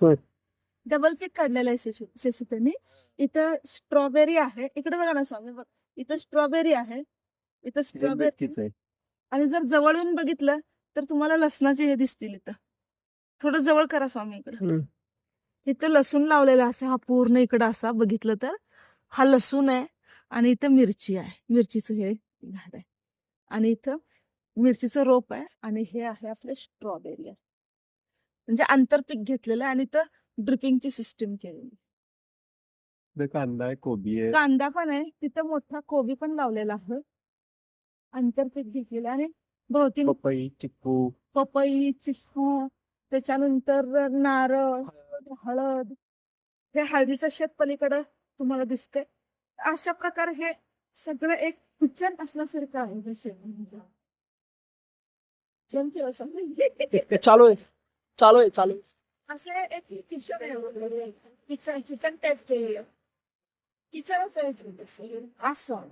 होय. डबल पीक काढलेलं आहे शशितानी. इथं स्ट्रॉबेरी आहे, इकडे बघा ना स्वामी, बघ इथं स्ट्रॉबेरी आहे, इथं स्ट्रॉबेरी मिरचीच आहे. आणि जर जवळून बघितलं तर तुम्हाला लसणाचे हे दिसतील. इथं थोडं जवळ करा स्वामी इकडं. इथं लसूण लावलेला असा हा पूर्ण इकडं असा बघितलं तर हा लसूण आहे आणि इथं मिरची आहे, मिरचीचं हे झाड आहे आणि इथं मिरचीचं रोप आहे आणि हे आहे आपले स्ट्रॉबेरी आहे. म्हणजे आंतरपीक घेतलेलं आहे आणि इथं ड्रिपिंगची सिस्टीम केलेली. इकडे कांदा आहे, कोबी आहे. कांदा पण आहे तिथं, मोठा कोबी पण लावलेला आहे, आंतरपीक घेतलेलं आणि भोवती पपई, चिक्कू, पपई, चिक्कू, त्याच्यानंतर नारळ, हळद. हे हळदीचं शेत पलीकडं तुम्हाला दिसते. अशा प्रकारे हे सगळं एक किचन असल्यासारखं आहे हे शेत. चालू आहे चालू आहे चालू आहे. असं एक किचन आहे, किचन टाईप केलेलं किचन असं असं